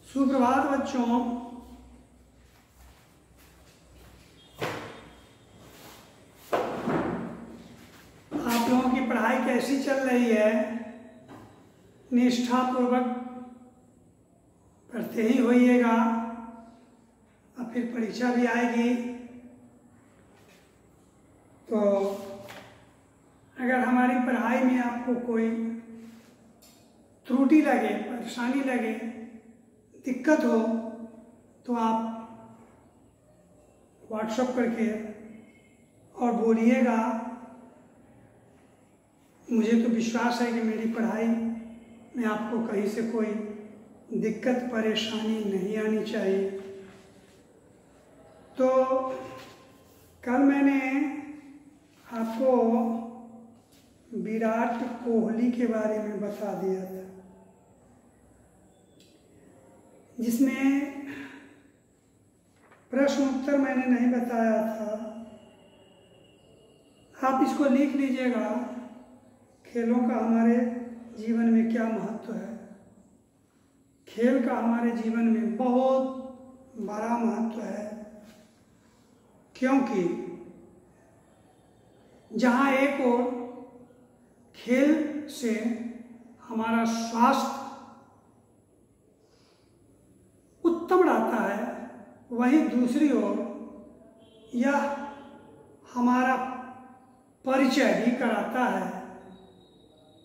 सुप्रभात बच्चों। आप लोगों की पढ़ाई कैसी चल रही है? निष्ठापूर्वक पढ़ते ही होइएगा, अब फिर परीक्षा भी आएगी। तो अगर हमारी पढ़ाई में आपको कोई त्रुटि लगे, परेशानी लगे, दिक्कत हो, तो आप व्हाट्सएप करके और बोलिएगा। मुझे तो विश्वास है कि मेरी पढ़ाई में आपको कहीं से कोई दिक्कत परेशानी नहीं आनी चाहिए। तो कल मैंने आपको विराट कोहली के बारे में बता दिया था, जिसमें प्रश्न उत्तर मैंने नहीं बताया था। आप इसको लिख लीजिएगा, खेलों का हमारे जीवन में क्या महत्व है। खेल का हमारे जीवन में बहुत बड़ा महत्व है, क्योंकि जहाँ एक ओर खेल से हमारा स्वास्थ्य उत्तम रहता है, वहीं दूसरी ओर यह हमारा परिचय भी कराता है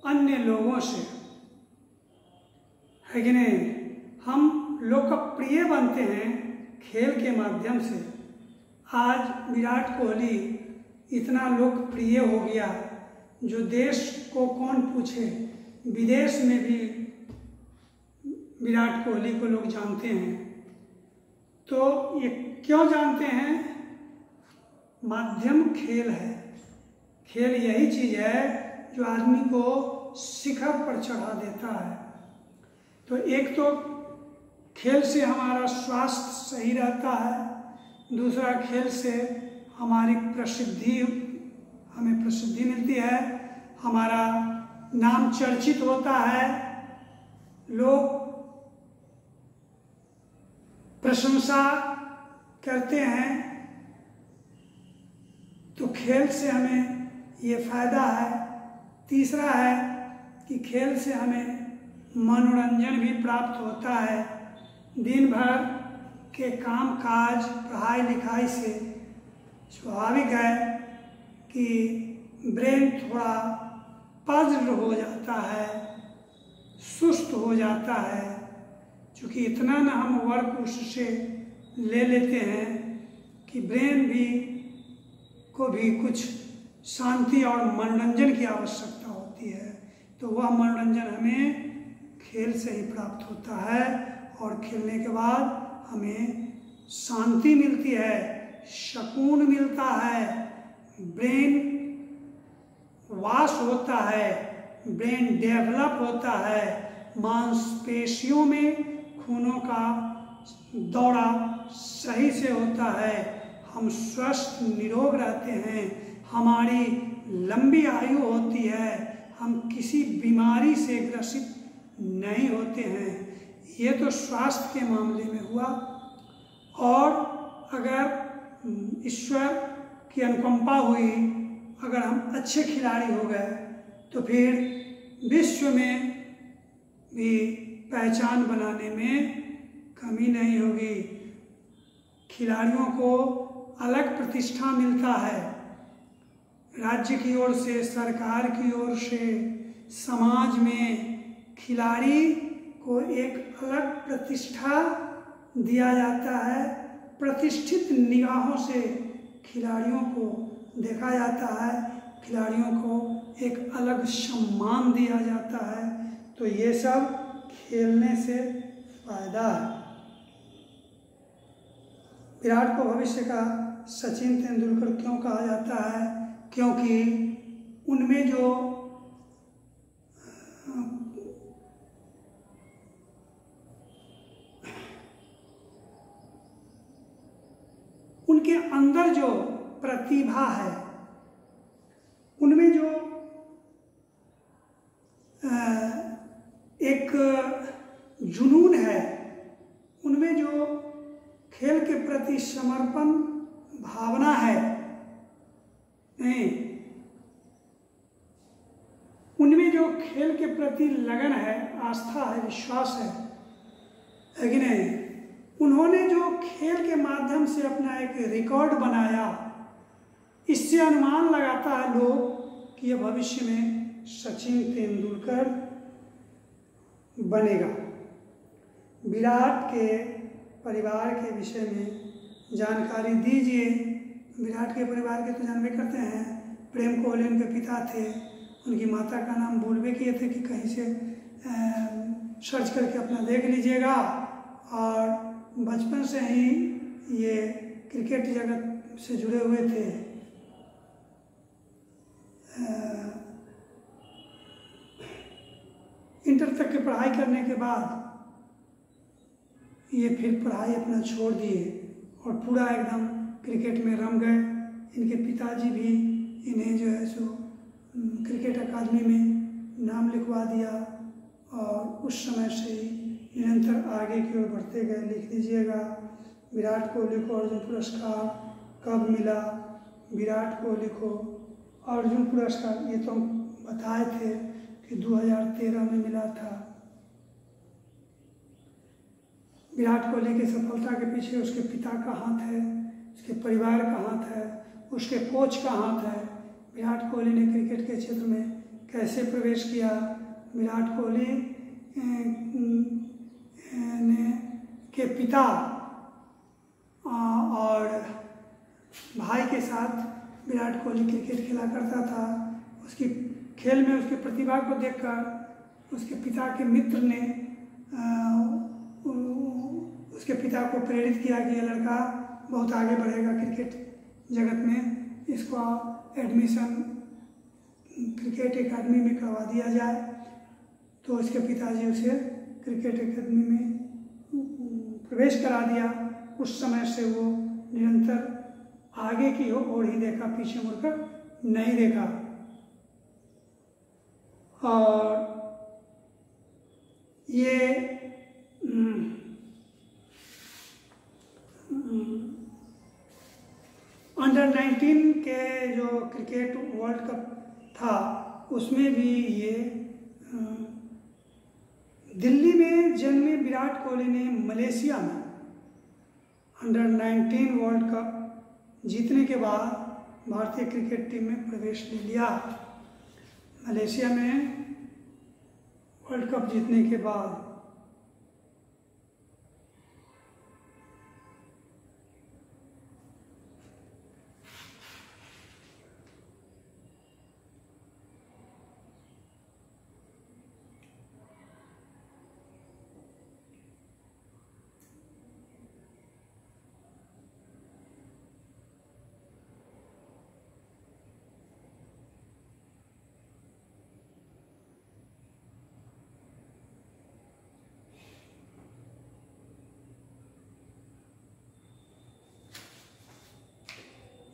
अन्य लोगों से, है कि नहीं? हम लोकप्रिय बनते हैं खेल के माध्यम से। आज विराट कोहली इतना लोकप्रिय हो गया, जो देश को कौन पूछे, विदेश में भी विराट कोहली को लोग जानते हैं। तो ये क्यों जानते हैं? माध्यम खेल है। खेल यही चीज है जो आदमी को शिखर पर चढ़ा देता है। तो एक तो खेल से हमारा स्वास्थ्य सही रहता है, दूसरा खेल से हमारी हमें प्रसिद्धि मिलती है, हमारा नाम चर्चित होता है, लोग प्रशंसा करते हैं। तो खेल से हमें ये फायदा है। तीसरा है कि खेल से हमें मनोरंजन भी प्राप्त होता है। दिन भर के काम काज पढ़ाई लिखाई से स्वाभाविक है कि ब्रेन थोड़ा पज्ड हो जाता है, सुस्त हो जाता है, क्योंकि इतना ना हम वर्क उससे ले लेते हैं कि ब्रेन को भी कुछ शांति और मनोरंजन की आवश्यकता होती है। तो वह मनोरंजन हमें खेल से ही प्राप्त होता है, और खेलने के बाद हमें शांति मिलती है, सुकून मिलता है, ब्रेन वॉश होता है, ब्रेन डेवलप होता है, मांसपेशियों में खूनों का दौरा सही से होता है, हम स्वस्थ निरोग रहते हैं, हमारी लंबी आयु होती है, हम किसी बीमारी से ग्रसित नहीं होते हैं। ये तो स्वास्थ्य के मामले में हुआ। और अगर ईश्वर की अनुकंपा हुई, अगर हम अच्छे खिलाड़ी हो गए, तो फिर विश्व में भी पहचान बनाने में कमी नहीं होगी। खिलाड़ियों को अलग प्रतिष्ठा मिलता है, राज्य की ओर से, सरकार की ओर से, समाज में खिलाड़ी को एक अलग प्रतिष्ठा दिया जाता है। प्रतिष्ठित निगाहों से खिलाड़ियों को देखा जाता है, खिलाड़ियों को एक अलग सम्मान दिया जाता है। तो ये सब खेलने से फायदा है। विराट को भविष्य का सचिन तेंदुलकर क्यों कहा जाता है? क्योंकि उनमें जो उनके अंदर जो प्रतिभा है, उनमें जो एक जुनून है, जो खेल के प्रति समर्पण भावना है, नहीं, उनमें जो खेल के प्रति लगन है, आस्था है, विश्वास है कि नहीं, उन्होंने जो खेल के माध्यम से अपना एक रिकॉर्ड बनाया, इससे अनुमान लगाता है लोग कि यह भविष्य में सचिन तेंदुलकर बनेगा। विराट के परिवार के विषय में जानकारी दीजिए। विराट के परिवार के तो जानबे करते हैं, प्रेम कोहली उनके पिता थे, उनकी माता का नाम बोलबे किए थे कि कहीं से सर्च करके अपना देख लीजिएगा। और बचपन से ही ये क्रिकेट जगत से जुड़े हुए थे। इंटर तक की पढ़ाई करने के बाद ये फिर पढ़ाई अपना छोड़ दिए और पूरा एकदम क्रिकेट में रम गए। इनके पिताजी भी इन्हें जो है सो क्रिकेट अकादमी में नाम लिखवा दिया और उस समय से ही निरंतर आगे की ओर बढ़ते गए। लिख लीजिएगा, विराट कोहली को अर्जुन पुरस्कार कब मिला? विराट कोहली को अर्जुन पुरस्कार ये तो बताए थे कि 2013 में मिला था। विराट कोहली की सफलता के पीछे उसके पिता का हाथ है, उसके परिवार का हाथ है, उसके कोच का हाथ है। विराट कोहली ने क्रिकेट के क्षेत्र में कैसे प्रवेश किया, विराट कोहली के पिता और भाई के साथ विराट कोहली क्रिकेट खेला करता था। उसकी खेल में उसकी प्रतिभा को देखकर उसके पिता के मित्र ने उसके पिता को प्रेरित किया कि यह लड़का बहुत आगे बढ़ेगा क्रिकेट जगत में, इसको एडमिशन क्रिकेट एकेडमी में करवा दिया जाए। तो उसके पिताजी उसे क्रिकेट एकेडमी में प्रवेश करा दिया। उस समय से वो निरंतर आगे की ओर ही देखा, पीछे मुड़कर नहीं देखा। और ये अंडर 19 के जो क्रिकेट वर्ल्ड कप था उसमें भी ये दिल्ली में जन्मे विराट कोहली ने मलेशिया में अंडर 19 वर्ल्ड कप जीतने के बाद भारतीय क्रिकेट टीम में प्रवेश ले लिया। मलेशिया में वर्ल्ड कप जीतने के बाद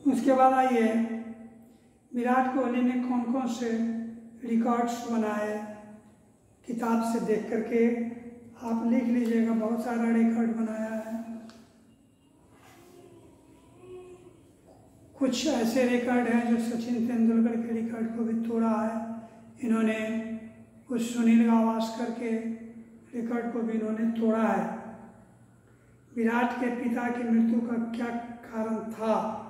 उसके बाद आइए विराट कोहली ने कौन कौन से रिकॉर्ड्स बनाए, किताब से देख करके आप लिख लीजिएगा। बहुत सारा रिकॉर्ड बनाया है। कुछ ऐसे रिकॉर्ड हैं जो सचिन तेंदुलकर के रिकॉर्ड को भी तोड़ा है इन्होंने। कुछ सुनील गावस्कर के रिकॉर्ड को भी इन्होंने तोड़ा है। विराट के पिता की मृत्यु का क्या कारण था?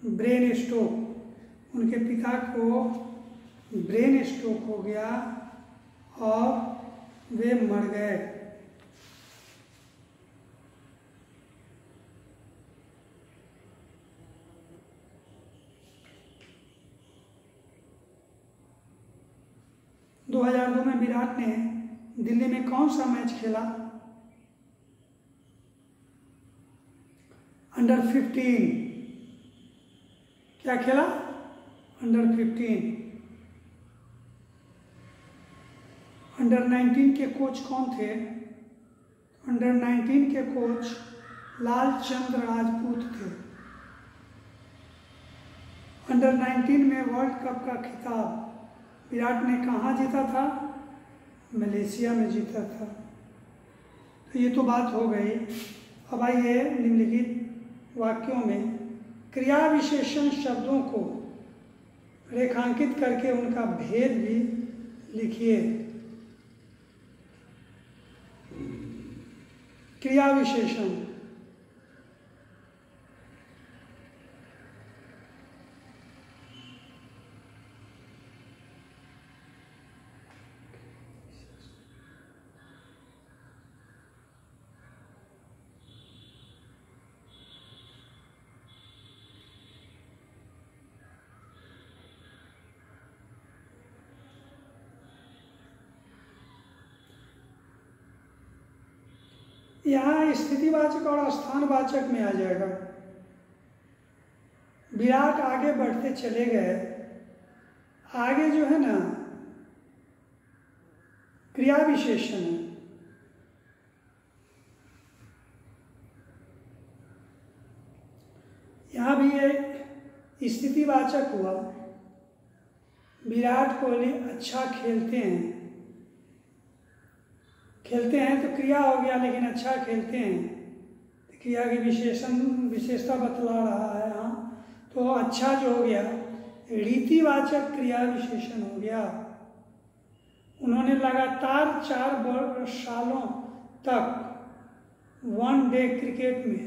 Brain stroke. उनके पिता को ब्रेन स्ट्रोक हो गया और वे मर गए। दो 2002 में विराट ने दिल्ली में कौन सा मैच खेला? अंडर 15। क्या खेला? अंडर 15। अंडर 19 के कोच कौन थे? अंडर 19 के कोच लालचंद्र राजपूत थे। अंडर 19 में वर्ल्ड कप का खिताब विराट ने कहाँ जीता था? मलेशिया में जीता था। तो ये तो बात हो गई। अब आइए निम्नलिखित वाक्यों में क्रिया विशेषण शब्दों को रेखांकित करके उनका भेद भी लिखिए। क्रिया विशेषण, यहाँ स्थितिवाचक और स्थानवाचक में आ जाएगा। विराट आगे बढ़ते चले गए, आगे जो है ना क्रिया विशेषण है। यहाँ भी एक स्थितिवाचक हुआ, विराट कोहली अच्छा खेलते हैं तो क्रिया हो गया, लेकिन अच्छा खेलते हैं तो क्रिया की विशेषता बतला रहा है। हाँ, तो अच्छा जो हो गया रीतिवाचक क्रिया विशेषण हो गया। उन्होंने लगातार 4 सालों तक वनडे क्रिकेट में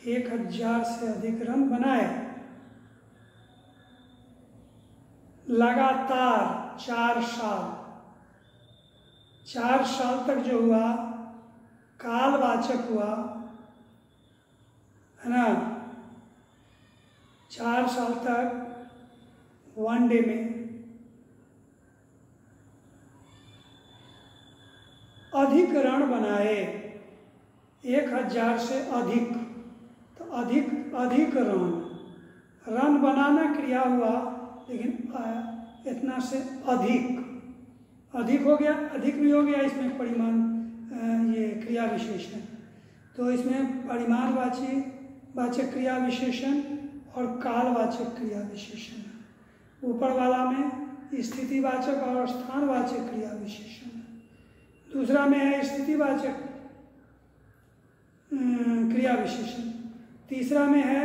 1000 से अधिक रन बनाए। लगातार 4 साल तक जो हुआ कालवाचक हुआ, है ना। 4 साल तक वनडे में अधिक रन बनाए, 1000 से अधिक, तो अधिक रन बनाना क्रिया हुआ, लेकिन इतना से अधिक हो गया, अधिक भी हो गया। इसमें परिमाण ये क्रिया विशेषण, तो इसमें परिमाणवाचक क्रिया विशेषण और कालवाचक क्रिया विशेषण। ऊपर वाला में स्थितिवाचक और स्थानवाचक क्रिया विशेषण, दूसरा में है स्थितिवाचक क्रिया विशेषण, तीसरा में है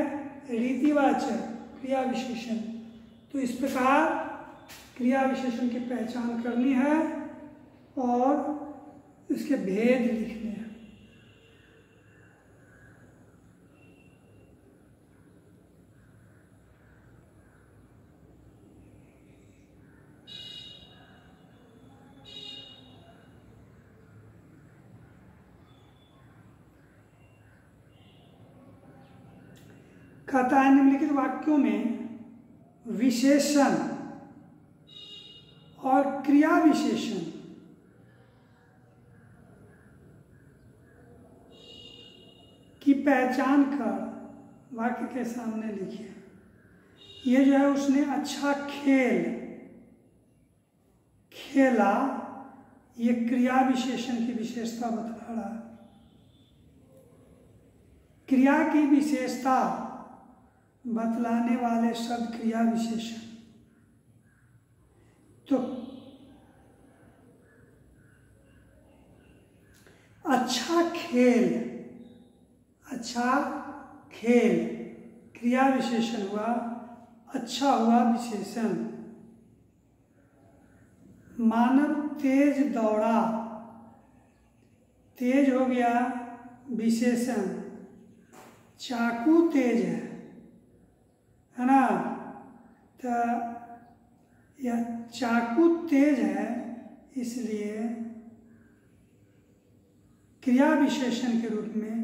रीतिवाचक क्रिया विशेषण। तो इस प्रकार क्रिया विशेषण की पहचान करनी है और इसके भेद लिखने हैं। कहता है निम्नलिखित वाक्यों में विशेषण और क्रिया विशेषण की पहचान कर वाक्य के सामने लिखिए। ये जो है उसने अच्छा खेला, ये क्रिया विशेषण की विशेषता बता रहा है। क्रिया की विशेषता बतलाने वाले शब्द क्रिया विशेषण। तो अच्छा खेल क्रिया विशेषण हुआ, अच्छा हुआ विशेषण। मानव तेज दौड़ा, तेज हो गया विशेषण। चाकू तेज है ना, तो यह चाकू तेज है, इसलिए क्रिया विशेषण के रूप में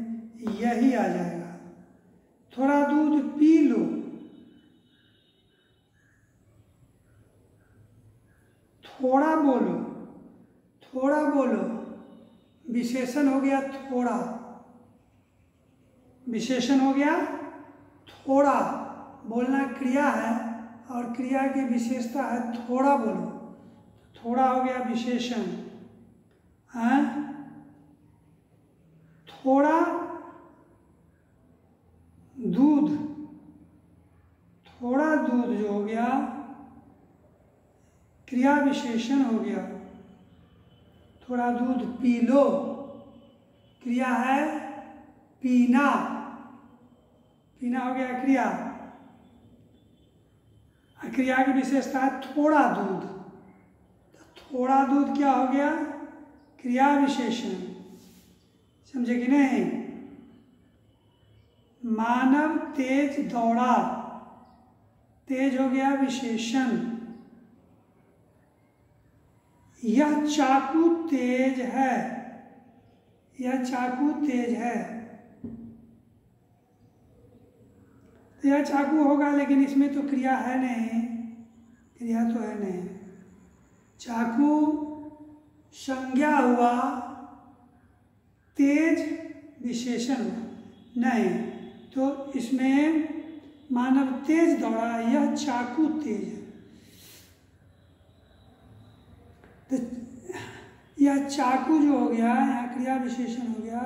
यही आ जाएगा। थोड़ा दूध पी लो, थोड़ा बोलो विशेषण हो गया थोड़ा, विशेषण हो गया थोड़ा। बोलना क्रिया है और क्रिया की विशेषता है थोड़ा बोलो, थोड़ा हो गया विशेषण। है थोड़ा दूध जो हो गया क्रिया विशेषण हो गया। थोड़ा दूध पी लो, क्रिया है पीना, पीना हो गया क्रिया। क्रिया की विशेषता है थोड़ा दूध, तो थोड़ा दूध क्या हो गया? क्रिया विशेषण। समझे कि नहीं? मानव तेज दौड़ा, तेज हो गया विशेषण। यह चाकू तेज है, यह चाकू तेज है, तो यह चाकू होगा, लेकिन इसमें तो क्रिया है नहीं, क्रिया तो है नहीं। चाकू संज्ञा हुआ, तेज विशेषण नहीं, तो इसमें मानव तेज दौड़ा, यह चाकू तेज है। तो यह चाकू जो हो गया, यहाँ क्रिया विशेषण हो गया,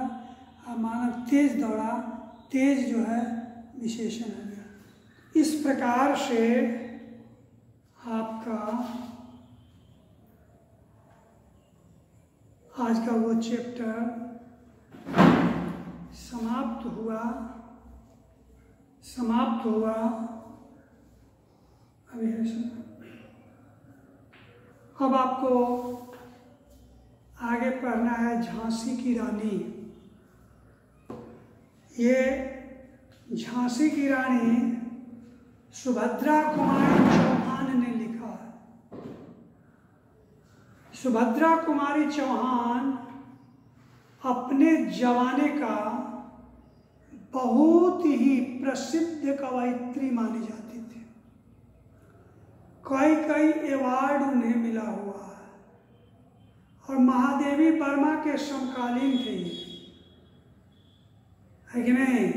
और मानव तेज दौड़ा, तेज जो है विशेषण हो गया। इस प्रकार से आपका आज का वो चैप्टर समाप्त हुआ। अभी अब आपको आगे पढ़ना है झांसी की रानी। ये झांसी की रानी सुभद्रा कुमारी चौहान ने लिखा है। सुभद्रा कुमारी चौहान अपने जमाने का बहुत ही प्रसिद्ध कवयित्री मानी जाती थी। कई अवार्ड उन्हें मिला हुआ है, और महादेवी वर्मा के समकालीन थे, है कि नहीं?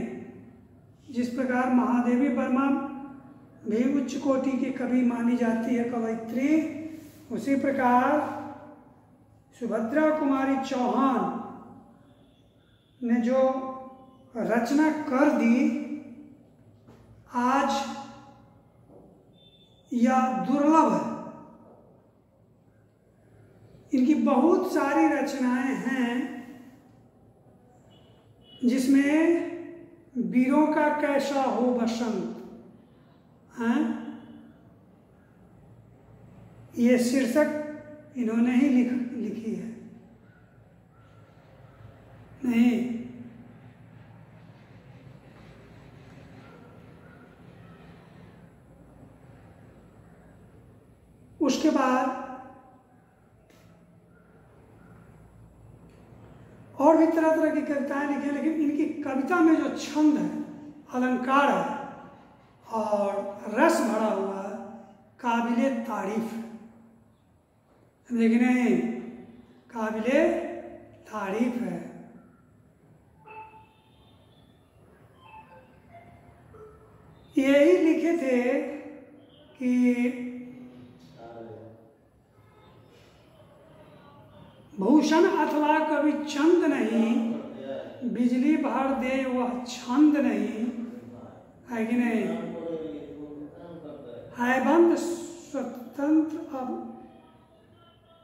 जिस प्रकार महादेवी वर्मा भी उच्च कोटि की कवि मानी जाती है, कवयित्री, उसी प्रकार सुभद्रा कुमारी चौहान ने जो रचना कर दी, आज यह दुर्लभ है। इनकी बहुत सारी रचनाएं हैं, जिसमें वीरों का कैसा हो बसंत, हैं? ये शीर्षक इन्होंने ही लिखी है। नहीं, उसके बाद और भी तरह तरह की कविताएं लिखी, लेकिन इनकी कविता में जो छंद है, अलंकार है और रस भरा हुआ है, काबिले तारीफ है। लेकिन नहीं, काबिले तारीफ है। यही लिखे थे कि भूषण अथवा कवि चंद नहीं, बिजली भर दे वह छंद नहीं, है कि नहीं? है बंद स्वतंत्र अब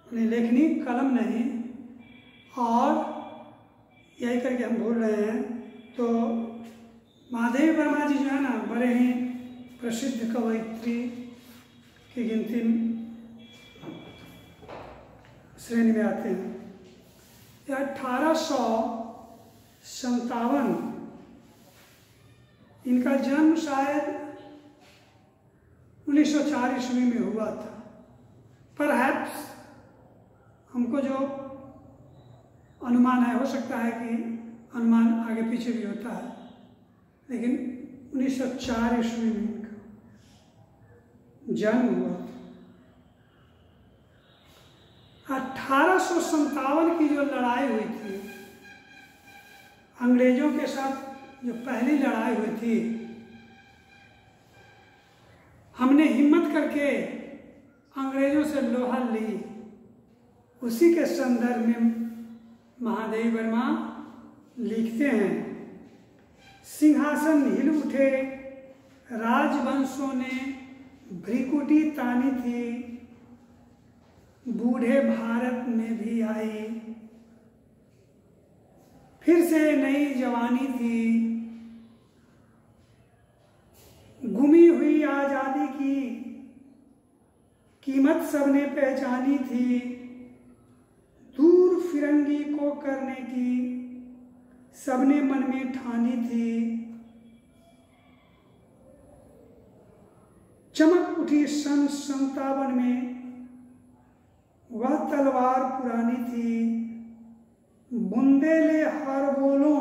लेखनी कलम नहीं, और यही करके हम बोल रहे हैं। तो महादेवी वर्मा जी जो है ना, बड़े ही प्रसिद्ध कवयित्री की गिनती श्रेणी में आते हैं। 1857 इनका जन्म शायद 1904 ईस्वी में हुआ था। परहैप्स हमको जो अनुमान है, हो सकता है कि अनुमान आगे पीछे भी होता है, लेकिन 1904 ईस्वी में इनका जन्म हुआ था। 1857 की जो लड़ाई हुई थी अंग्रेजों के साथ, जो पहली लड़ाई हुई थी, हमने हिम्मत करके अंग्रेजों से लोहा ली, उसी के संदर्भ में महादेवी वर्मा लिखते हैं। सिंहासन हिल उठे, राजवंशों ने भ्रिकुटी तानी थी, बूढ़े भारत में भी आई, फिर से नई जवानी थी, गुमी हुई आजादी की कीमत सबने पहचानी थी, दूर फिरंगी को करने की सबने मन में ठानी थी। चमक उठी सन 57 में वह तलवार पुरानी थी, बुंदेले हर बोलों,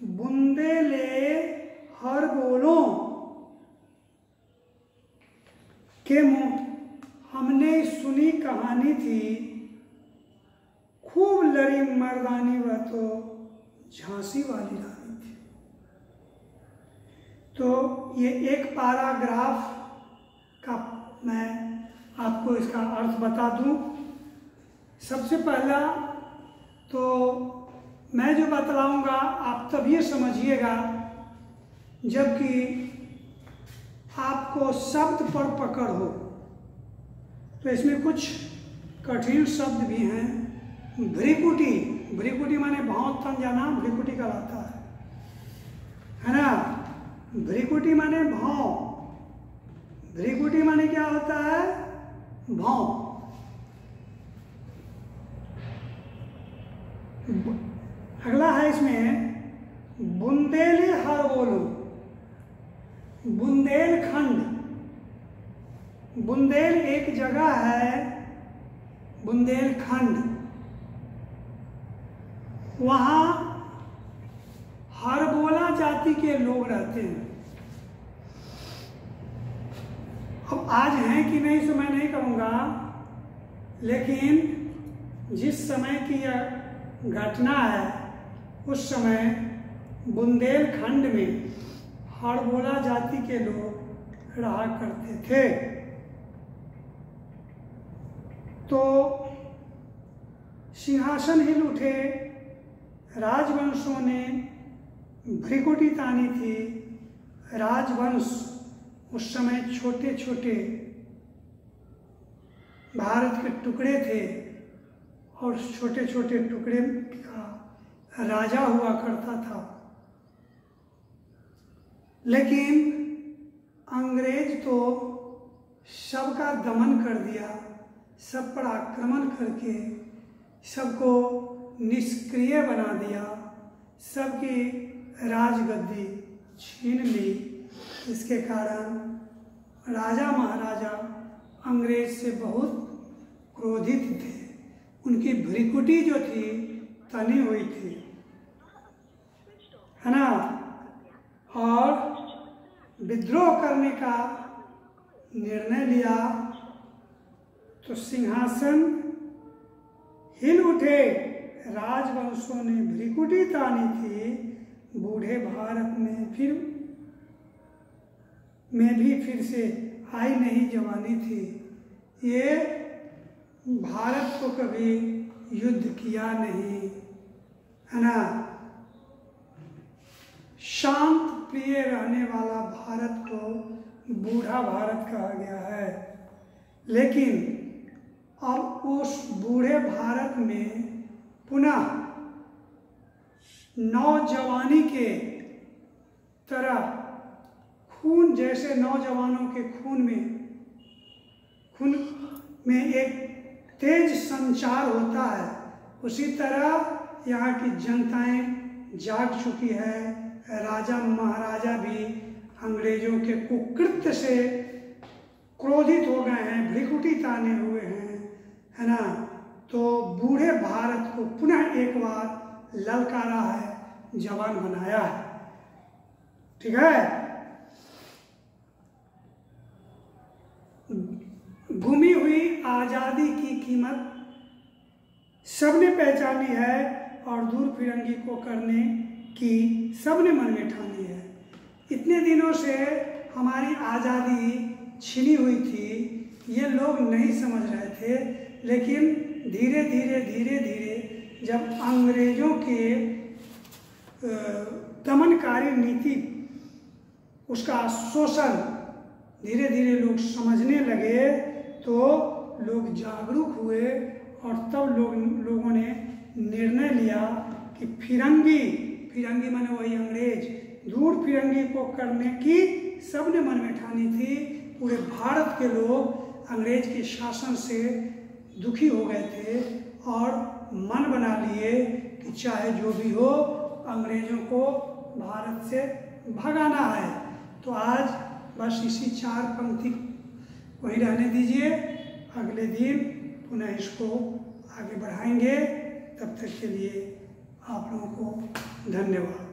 बुंदेले हर बोलों के मुंह हमने सुनी कहानी थी, खूब लड़ी मर्दानी वह तो झांसी वाली रानी थी। तो ये एक पैराग्राफ का मैं आपको इसका अर्थ बता दूं। सबसे पहला तो मैं जो बतलाऊंगा आप तब ये समझिएगा जबकि आपको शब्द पर पकड़ हो। तो इसमें कुछ कठिन शब्द भी हैं। भ्रिकुटी, भ्रिकुटी माने भाव तन जाना भ्रिकुटी कहलाता है ना। भ्रिकुटी माने भाव, भ्रिकुटी माने क्या होता है? भाव। अगला है इसमें बुंदेली हर बोलो, बुंदेलखंड। बुंदेल एक जगह है, बुंदेलखंड, वहाँ हरबोला जाति के लोग रहते हैं। अब आज हैं कि नहीं तो मैं नहीं कहूँगा, लेकिन जिस समय की यह घटना है उस समय बुंदेलखंड में हरबोला जाति के लोग रहा करते थे। तो सिंहासन हिल उठे, राजवंशों ने भ्रिकुटी तानी थी। राजवंश उस समय छोटे छोटे भारत के टुकड़े थे और छोटे छोटे टुकड़े का राजा हुआ करता था। लेकिन अंग्रेज तो सबका दमन कर दिया, सब पर आक्रमण करके सबको निष्क्रिय बना दिया, सबकी राजगद्दी छीन ली। इसके कारण राजा महाराजा अंग्रेज से बहुत क्रोधित थे। उनकी भ्रिकुटी जो थी तनी हुई थी, है ना, और विद्रोह करने का निर्णय लिया। तो सिंहासन हिल उठे, राजवंशों ने भ्रिकुटी तानी थी। बूढ़े भारत में भी फिर से आई नहीं जवानी थी। ये भारत को कभी युद्ध किया नहीं, है ना। शांत प्रिय रहने वाला भारत को बूढ़ा भारत कहा गया है। लेकिन अब उस बूढ़े भारत में पुनः नौजवानी के तरह खून, जैसे नौजवानों के खून में एक तेज संचार होता है, उसी तरह यहाँ की जनताएं जाग चुकी है। राजा महाराजा भी अंग्रेजों के कुकृत्य से क्रोधित हो गए हैं, भ्रिकुटी ताने हुए हैं, है ना। तो बूढ़े भारत को पुनः एक बार ललकारा है, जवान बनाया है। ठीक है। गुमी हुई आज़ादी की कीमत सबने पहचानी है और दूर फिरंगी को करने की सबने मन में ठानी है। इतने दिनों से हमारी आज़ादी छिनी हुई थी, ये लोग नहीं समझ रहे थे। लेकिन धीरे धीरे धीरे धीरे जब अंग्रेजों के दमनकारी नीति, उसका शोषण धीरे धीरे लोग समझने लगे, तो लोग जागरूक हुए और तब लोगों ने निर्णय लिया कि फिरंगी माने वही अंग्रेज, दूर फिरंगी को करने की सबने मन में ठानी थी। पूरे भारत के लोग अंग्रेज के शासन से दुखी हो गए थे और मन बना लिए कि चाहे जो भी हो अंग्रेजों को भारत से भगाना है। तो आज बस इसी 4 पंक्ति को ही रहने दीजिए, अगले दिन पुनः इसको आगे बढ़ाएंगे। तब तक के लिए आप लोगों को धन्यवाद।